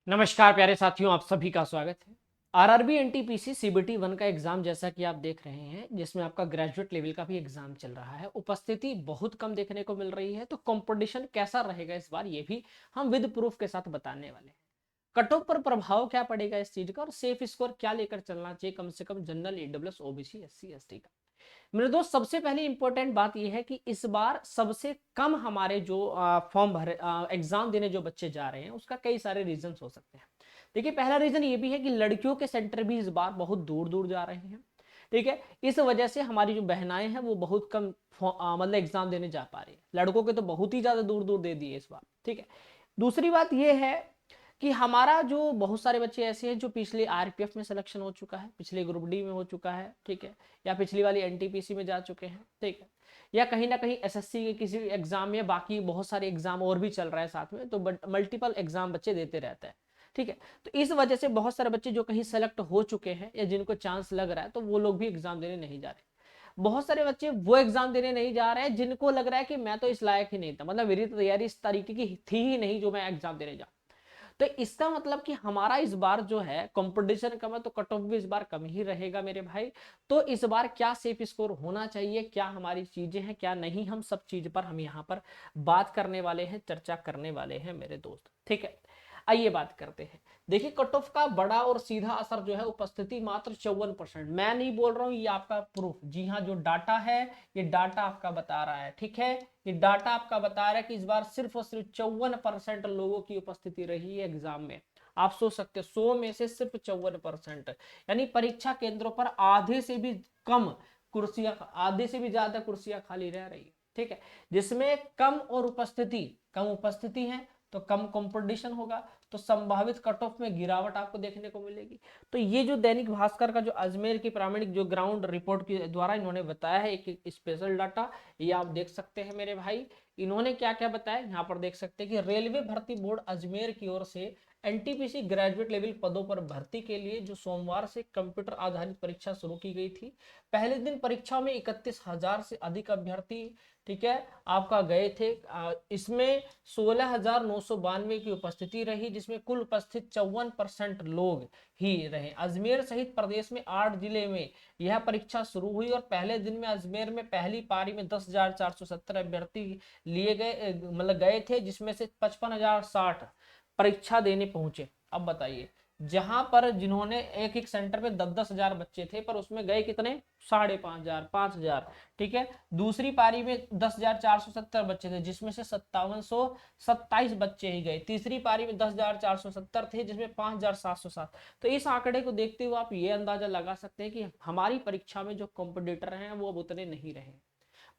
नमस्कार प्यारे साथियों, आप सभी का स्वागत है। आरआरबी एनटीपीसी सीबीटी 1 का एग्जाम जैसा कि आप देख रहे हैं, जिसमें आपका ग्रेजुएट लेवल का भी एग्जाम चल रहा है। उपस्थिति बहुत कम देखने को मिल रही है, तो कंपटीशन कैसा रहेगा इस बार, ये भी हम विद प्रूफ के साथ बताने वाले हैं। कट ऑफ पर प्रभाव क्या पड़ेगा इस चीज का, और सेफ स्कोर क्या लेकर चलना चाहिए कम से कम general, EWS, OBC, SC, ST का। मेरे दोस्त, सबसे पहले इंपॉर्टेंट बात यह है कि इस बार सबसे कम हमारे जो फॉर्म भरे, एग्जाम देने जो बच्चे जा रहे हैं, उसका कई सारे रीजन हो सकते हैं। देखिए, पहला रीजन ये भी है कि लड़कियों के सेंटर भी इस बार बहुत दूर दूर जा रहे हैं। ठीक है, इस वजह से हमारी जो बहनाएं हैं वो बहुत कम मतलब एग्जाम देने जा पा रही है। लड़कों के तो बहुत ही ज्यादा दूर दूर दे दिए इस बार। ठीक है, दूसरी बात यह है कि हमारा जो बहुत सारे बच्चे ऐसे हैं जो पिछले आरपीएफ में सिलेक्शन हो चुका है, पिछले ग्रुप डी में हो चुका है, ठीक है, या पिछली वाली एनटीपीसी में जा चुके हैं, ठीक है, या कहीं ना कहीं एसएससी के किसी एग्जाम में, बाकी बहुत सारे एग्जाम और भी चल रहा है साथ में, तो मल्टीपल एग्जाम बच्चे देते रहते हैं। ठीक है, तो इस वजह से बहुत सारे बच्चे जो कहीं सेलेक्ट हो चुके हैं या जिनको चांस लग रहा है, तो वो लोग भी एग्जाम देने नहीं जा रहे। बहुत सारे बच्चे वो एग्जाम देने नहीं जा रहे हैं जिनको लग रहा है कि मैं तो इस लायक ही नहीं था, मतलब मेरी तैयारी इस तरीके की थी ही नहीं जो मैं एग्जाम देने जा। तो इसका मतलब कि हमारा इस बार जो है कंपटीशन कम है, तो कट ऑफ भी इस बार कम ही रहेगा मेरे भाई। तो इस बार क्या सेफ स्कोर होना चाहिए, क्या हमारी चीजें हैं, क्या नहीं, हम सब चीज पर हम यहाँ पर बात करने वाले हैं, चर्चा करने वाले हैं मेरे दोस्त। ठीक है, आइए बात करते हैं। देखिए, कट ऑफ का बड़ा और सीधा असर जो है, उपस्थिति मात्र 54%। मैं नहीं बोल रहा हूं, ये आपका प्रूफ, जी हाँ, जो डाटा है ये डाटा आपका बता रहा है। ठीक है, ये डाटा आपका बता रहा है कि इस बार सिर्फ और सिर्फ 54% लोगों की उपस्थिति रही है एग्जाम में। आप सोच सकते हो, 100 में से सिर्फ 54%, यानी परीक्षा केंद्रों पर आधे से भी कम कुर्सियां, आधे से भी ज्यादा कुर्सियां खाली रह रही है। ठीक है, जिसमें कम उपस्थिति है तो कम कंपटीशन होगा, तो संभावित कट ऑफ में गिरावट आपको देखने को मिलेगी। तो ये जो दैनिक भास्कर का जो अजमेर की प्रामाणिक जो ग्राउंड रिपोर्ट के द्वारा इन्होंने बताया है, एक स्पेशल डाटा, ये आप देख सकते हैं मेरे भाई। इन्होंने क्या क्या बताया, यहाँ पर देख सकते हैं कि रेलवे भर्ती बोर्ड अजमेर की ओर से एनटीपीसी ग्रेजुएट लेवल पदों पर भर्ती के लिए जो सोमवार से कंप्यूटर आधारित परीक्षा शुरू की गई थी। पहले दिन परीक्षा में 31,000 से अधिक अभ्यर्थी, ठीक है, आपका गए थे। इसमें 16,992 की उपस्थिति रही, जिसमें कुल उपस्थित 54% लोग ही रहे। अजमेर सहित प्रदेश में 8 जिले में यह परीक्षा शुरू हुई, और पहले दिन में अजमेर में पहली पारी में 10,470 अभ्यर्थी लिए गए, मतलब गए थे, जिसमें से 55,060 परीक्षा देने पहुंचे। अब बताइए, जहां पर जिन्होंने एक एक सेंटर पे 10-10 हजार बच्चे थे, पर उसमें गए कितने, 5,500, 5,000। ठीक है, दूसरी पारी में 10,470 बच्चे थे, जिसमें से 5,727 बच्चे ही गए। तीसरी पारी में 10,470 थे, जिसमें 5,707। तो इस आंकड़े को देखते हुए आप ये अंदाजा लगा सकते हैं कि हमारी परीक्षा में जो कॉम्पिटिटर हैं वो अब उतने नहीं रहे,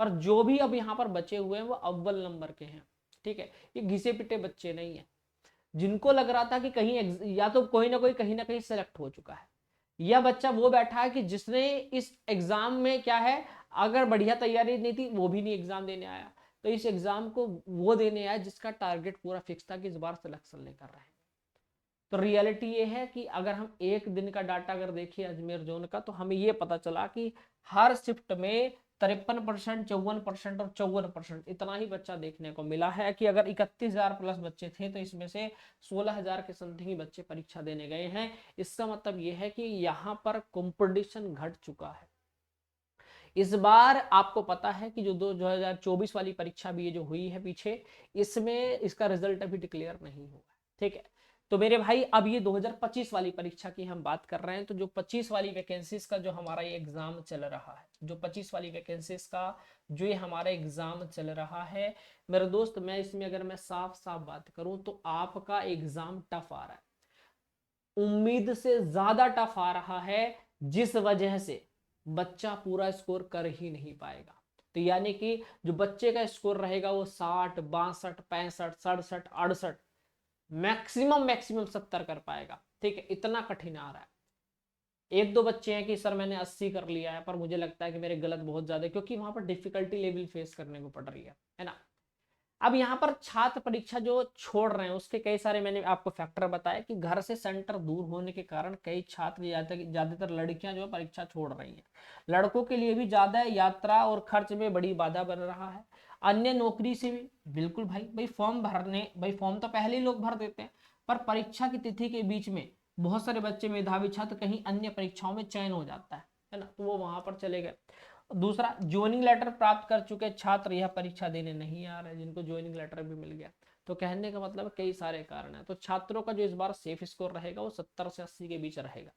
पर जो भी अब यहाँ पर बचे हुए हैं वो अव्वल नंबर के हैं। ठीक है, ये घिसे पिटे बच्चे नहीं है, जिनको लग रहा था कि कहीं या तो कोई ना कहीं सेलेक्ट हो चुका है, यह बच्चा वो बैठा है कि जिसने इस एग्जाम में क्या है, अगर बढ़िया तैयारी नहीं थी वो भी नहीं एग्जाम देने आया, तो इस एग्जाम को वो देने आया जिसका टारगेट पूरा फिक्स था कि इस बार सिलेक्शन लेकर रहे हैं। तो रियलिटी ये है कि अगर हम एक दिन का डाटा अगर देखें अजमेर जोन का, तो हमें ये पता चला कि हर शिफ्ट में 53%, 54% और 54% इतना ही बच्चा देखने को मिला है, कि अगर 31,000 प्लस बच्चे थे तो इसमें से 16,000 के समथिंग ही बच्चे परीक्षा देने गए हैं। इसका मतलब यह है कि यहाँ पर कंपटीशन घट चुका है। इस बार आपको पता है कि जो 2024 वाली परीक्षा भी ये जो हुई है पीछे, इसमें इसका रिजल्ट अभी डिक्लेयर नहीं हुआ। ठीक है, तो मेरे भाई अब ये 2025 वाली परीक्षा की हम बात कर रहे हैं, तो जो 25 वाली वैकेंसीज का जो हमारा ये एग्जाम चल रहा है, जो 25 वाली वैकेंसीज का जो ये हमारा एग्जाम चल रहा है मेरे दोस्त, मैं इसमें अगर मैं साफ साफ बात करूं तो आपका एग्जाम टफ आ रहा है, उम्मीद से ज्यादा टफ आ रहा है, जिस वजह से बच्चा पूरा स्कोर कर ही नहीं पाएगा। तो यानी कि जो बच्चे का स्कोर रहेगा वो 60, 62, 65, 67, 68, मैक्सिमम मैक्सिमम 70 कर पाएगा। ठीक है, इतना कठिन आ रहा है। एक दो बच्चे हैं कि सर मैंने 80 कर लिया है, पर मुझे लगता है कि मेरे गलत बहुत ज्यादा है, क्योंकि वहां पर डिफिकल्टी लेवल फेस करने को पड़ रही है ना। अब यहाँ पर छात्र परीक्षा जो छोड़ रहे हैं, उसके कई सारे मैंने आपको फैक्टर बताया कि घर से सेंटर दूर होने के कारण कई छात्र, ज्यादातर लड़कियां जो है परीक्षा छोड़ रही हैं। लड़कों के लिए भी ज्यादा यात्रा और खर्च में बड़ी बाधा बन रहा है। अन्य नौकरी से भी बिल्कुल भाई फॉर्म भरने, भाई फॉर्म तो पहले ही लोग भर देते हैं, पर परीक्षा की तिथि के बीच में बहुत सारे बच्चे मेधावी छात्र कहीं अन्य परीक्षाओं में चयन हो जाता है ना, तो वो वहां पर चले गए। दूसरा, ज्वाइनिंग लेटर प्राप्त कर चुके छात्र यह परीक्षा देने नहीं आ रहे, जिनको ज्वाइनिंग लेटर भी मिल गया। तो कहने का मतलब कई सारे कारण है। तो छात्रों का जो इस बार सेफ स्कोर रहेगा वो 70 से 80 के बीच रहेगा।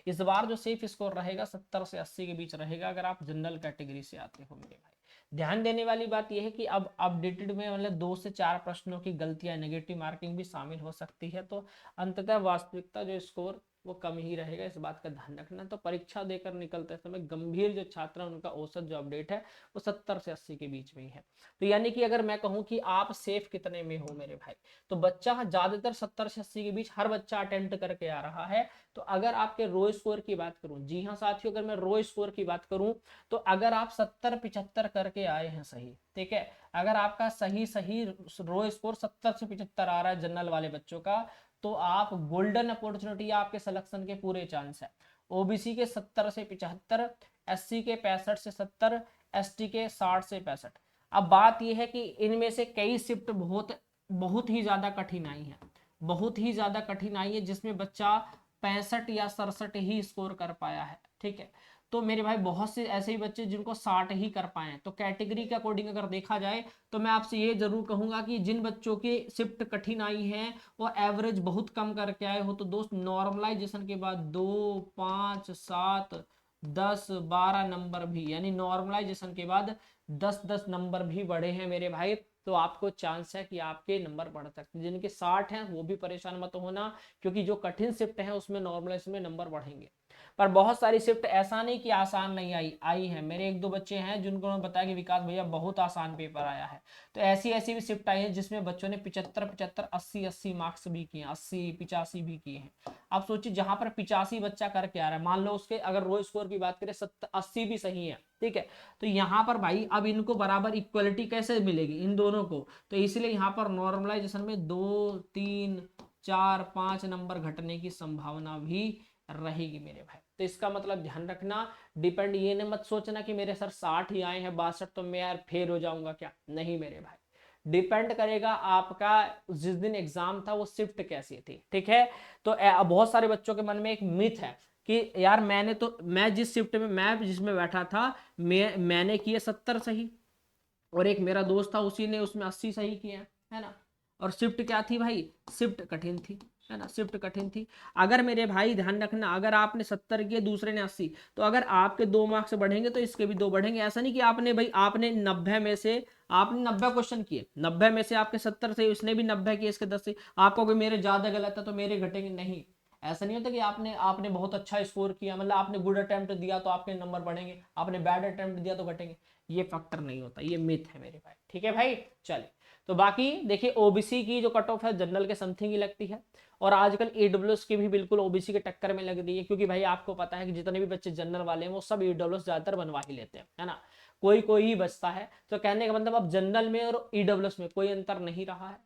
इस बार जो सेफ स्कोर रहेगा 70 से 80 के बीच रहेगा, अगर आप जनरल कैटेगरी से आते हो मेरे भाई। ध्यान देने वाली बात यह है कि अब अपडेटेड में मतलब 2 से 4 प्रश्नों की गलतियां, नेगेटिव मार्किंग भी शामिल हो सकती है, तो अंततः वास्तविकता जो स्कोर वो कम ही रहेगा, इस बात का ध्यान रखना। तो परीक्षा देकर निकलते समय गंभीर जो छात्र हैं उनका औसत जो अपडेट है वो 70 से 80 के बीच में ही है। तो यानी कि अगर मैं कहूं कि आप सेफ कितने में हो मेरे भाई, तो बच्चा ज्यादातर 70 से 80 के बीच हर बच्चा अटेम्प्ट करके आ रहा है। तो अगर आपके रो स्कोर की बात करूं, जी हाँ साथियों, अगर मैं रो स्कोर की बात करूं, तो अगर आप 70-75 करके आए हैं सही, ठीक है, अगर आपका सही सही रो स्कोर 70 से 75 आ रहा है जनरल वाले बच्चों का, तो आप गोल्डन अपॉर्चुनिटी, आपके सिलेक्शन के पूरे चांस है। ओबीसी के 70 से 75, एससी के 65 से 70, एसटी के 60 से 65। अब बात यह है कि इनमें से कई शिफ्ट बहुत बहुत ही ज्यादा कठिन आई है, बहुत ही ज्यादा कठिन आई है, जिसमें बच्चा 65 या 67 ही स्कोर कर पाया है, ठीक है। तो मेरे भाई बहुत से ऐसे ही बच्चे जिनको 60 ही कर पाए। तो कैटेगरी के अकॉर्डिंग अगर देखा जाए तो मैं आपसे ये जरूर कहूंगा कि जिन बच्चों की शिफ्ट कठिन आई है वो एवरेज बहुत कम करके आए हो, तो दोस्त नॉर्मलाइजेशन के बाद 2, 5, 7, 10, 12 नंबर भी, यानी नॉर्मलाइजेशन के बाद 10-10 नंबर भी बढ़े हैं मेरे भाई, तो आपको चांस है कि आपके नंबर बढ़ सकते हैं। जिनके 60 हैं वो भी परेशान मत होना, क्योंकि जो कठिन शिफ्ट है उसमें नॉर्मलाइजेशन में नंबर बढ़ेंगे। पर बहुत सारी शिफ्ट ऐसा नहीं कि आसान नहीं आई है। मेरे 1-2 बच्चे हैं जिनको मैं बताया कि विकास भैया बहुत आसान पेपर आया है, तो ऐसी ऐसी भी शिफ्ट आई है जिसमें बच्चों ने 75-75, 80-80 मार्क्स भी किए, 80-85 भी किए हैं। आप सोचिए, जहां पर 85 बच्चा करके आ रहा है, मान लो उसके अगर रो स्कोर की बात करें 80 भी सही है, ठीक है, तो यहाँ पर भाई अब इनको बराबर इक्वलिटी कैसे मिलेगी इन दोनों को, तो इसलिए यहाँ पर नॉर्मलाइजेशन में 2, 3, 4, 5 नंबर घटने की संभावना भी रहेगी मेरे भाई। तो इसका मतलब ध्यान रखना, डिपेंड ये नहीं मत सोचना कि मेरे सर 60 ही आए हैं, 62 तो मैं यार फेल हो जाऊंगा क्या, नहीं मेरे भाई, डिपेंड करेगा आपका जिस दिन एग्जाम था वो शिफ्ट कैसी थी, ठीक है। तो बहुत सारे बच्चों के मन में एक मिथ है कि यार मैं जिस शिफ्ट में मैं जिसमें बैठा था मैंने किए 70 सही, और एक मेरा दोस्त था उसी ने उसमें 80 सही किए, है ना। और शिफ्ट क्या थी भाई, शिफ्ट कठिन थी, है ना, शिफ्ट कठिन थी। अगर मेरे भाई ध्यान रखना, अगर आपने 70 किए दूसरे ने 80, तो अगर आपके 2 मार्क्स बढ़ेंगे तो इसके भी 2 बढ़ेंगे। ऐसा नहीं कि आपने भाई आपने 90 में से आपने 90 क्वेश्चन किए, 90 में से आपके 70 से, उसने भी 90 किए इसके 10 से, आपको कोई मेरे ज्यादा गलत है तो मेरे घटेंगे, नहीं। ऐसा नहीं होता कि आपने आपने बहुत अच्छा स्कोर किया, मतलब आपने गुड अटेम्प्ट दिया तो आपके नंबर बढ़ेंगे, आपने बैड अटेम्प्ट दिया तो घटेंगे, ये फैक्टर नहीं होता, ये मिथ है मेरे भाई, ठीक है भाई। चलिए, तो बाकी देखिए ओबीसी की जो कट ऑफ है जनरल के समथिंग ही लगती है, और आजकल ईडब्ल्यूएस की भी बिल्कुल ओबीसी के टक्कर में लग रही है, क्योंकि भाई आपको पता है कि जितने भी बच्चे जनरल वाले हैं वो सब ईडब्ल्यूएस ज्यादातर बनवा ही लेते हैं, है ना, कोई कोई ही बचता है। तो कहने का मतलब अब जनरल में और ईडब्ल्यूएस में कोई अंतर नहीं रहा है,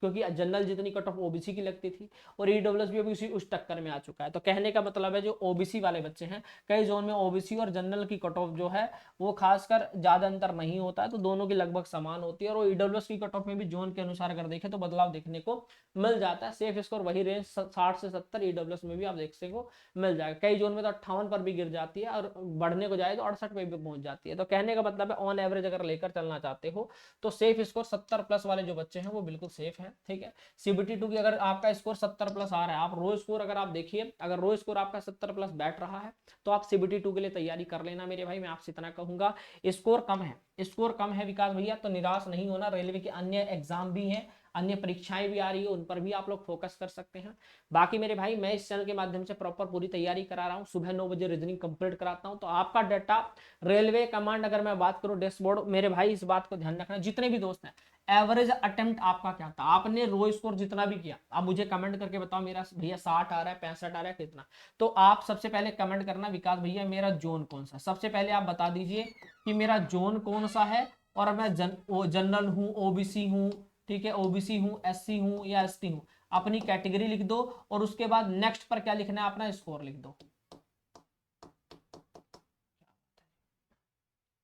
क्योंकि जनरल जितनी कट ऑफ ओबीसी की लगती थी, और ईडब्ल्यूएस भी अभी उस टक्कर में आ चुका है। तो कहने का मतलब है जो ओबीसी वाले बच्चे हैं, कई जोन में ओबीसी और जनरल की कट ऑफ जो है वो खासकर ज्यादा अंतर नहीं होता है, तो दोनों की लगभग समान होती है। और ईडब्ल्यूएस की कट ऑफ में भी जोन के अनुसार अगर देखें तो बदलाव देखने को मिल जाता है। सेफ स्कोर वही रेंज 60 से 70 ईडब्ल्यूएस में भी आप देखने को मिल जाएगा। कई जोन में तो 58 पर भी गिर जाती है, और बढ़ने को जाए तो 68 पे भी पहुंच जाती है। तो कहने का मतलब है ऑन एवरेज अगर लेकर चलना चाहते हो तो सेफ स्कोर 70 प्लस वाले जो बच्चे हैं वो बिल्कुल सेफ है, ठीक है। सीबीटी 2 की अगर आपका स्कोर 70 प्लस आ रहा है, आप रो स्कोर अगर आप देखिए, अगर रो स्कोर आपका 70 प्लस बैठ रहा है तो आप सीबीटी 2 के लिए तैयारी कर लेना मेरे भाई, मैं आपसे इतना कहूंगा। स्कोर कम है, स्कोर कम है विकास भैया, तो निराश नहीं होना, रेलवे के अन्य एग्जाम भी हैं, अन्य परीक्षाएं भी आ रही है, उन पर भी आप लोग फोकस कर सकते हैं। बाकी मेरे भाई मैं इस चैनल के माध्यम से प्रॉपर पूरी तैयारी करा रहा हूँ, सुबह 9 बजे रीजनिंग कंप्लीट कराता हूँ, तो आपका डाटा रेलवे कमांड, अगर मैं बात करूँ डैशबोर्ड, मेरे भाई इस बात को ध्यान रखना, जितने भी दोस्त हैं, एवरेज अटेम्प्ट आपका क्या था, आपने रो स्कोर जितना भी किया, आप मुझे कमेंट करके बताओ मेरा भैया 60 आ रहा है, 65 आ रहा है, कितना। तो आप सबसे पहले कमेंट करना विकास भैया मेरा जोन कौन सा, सबसे पहले आप बता दीजिए कि मेरा जोन कौन सा है, और मैं जनरल हूँ, ओबीसी हूँ, ठीक है, ओबीसी हूँ, एससी हूँ या एसटी हूँ, अपनी कैटेगरी लिख दो, और उसके बाद नेक्स्ट पर क्या लिखना है, अपना स्कोर लिख दो।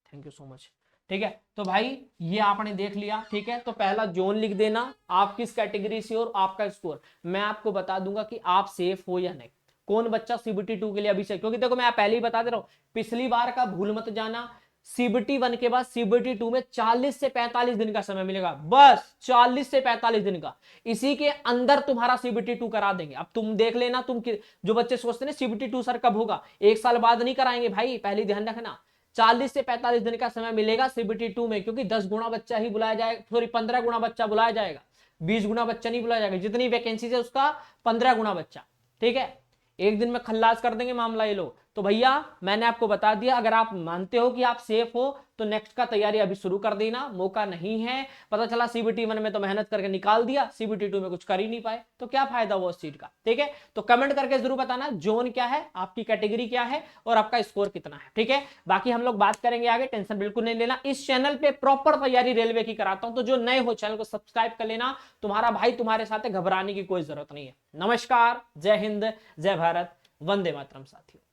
Thank you so much. ठीक है। तो भाई ये आपने देख लिया, ठीक है। तो पहला जोन लिख देना, आप किस कैटेगरी से और आपका स्कोर, मैं आपको बता दूंगा कि आप सेफ हो या नहीं, कौन बच्चा सीबीटी 2 के लिए अभी से, क्योंकि देखो मैं पहले ही बता दे रहा हूं, पिछली बार का भूल मत जाना, सीबीटी 1 के बाद सीबीटी 2 में 40 से 45 दिन का समय मिलेगा, बस 40 से 45 दिन का, इसी के अंदर तुम्हारा सीबीटी 2 करा देंगे। अब तुम देख लेना, जो बच्चे सोचते हैं सीबीटी 2 सर कब होगा, एक साल बाद नहीं कराएंगे भाई, पहले ध्यान रखना, 40 से 45 दिन का समय मिलेगा सीबीटी 2 में, क्योंकि 10 गुना बच्चा ही बुलाया जाएगा, सॉरी 15 गुना बच्चा बुलाया जाएगा, 20 गुना बच्चा नहीं बुलाया जाएगा, जितनी वैकेंसी है उसका 15 गुना बच्चा, ठीक है। एक दिन में खल्लास कर देंगे मामला ये लोग। तो भैया मैंने आपको बता दिया, अगर आप मानते हो कि आप सेफ हो तो नेक्स्ट का तैयारी अभी शुरू कर देना, मौका नहीं है, पता चला सीबीटी 1 में तो मेहनत करके निकाल दिया, सीबीटी 2 में कुछ कर ही नहीं पाए, तो क्या फायदा हुआ उस चीज का, ठीक है। तो कमेंट करके जरूर बताना जोन क्या है, आपकी कैटेगरी क्या है और आपका स्कोर कितना है, ठीक है। बाकी हम लोग बात करेंगे आगे, टेंशन बिल्कुल नहीं लेना, इस चैनल पे प्रॉपर तैयारी रेलवे की कराता हूं, तो जो नए हो चैनल को सब्सक्राइब कर लेना, तुम्हारा भाई तुम्हारे साथ है, घबराने की कोई जरूरत नहीं है। नमस्कार, जय हिंद, जय भारत, वंदे मातरम साथियों।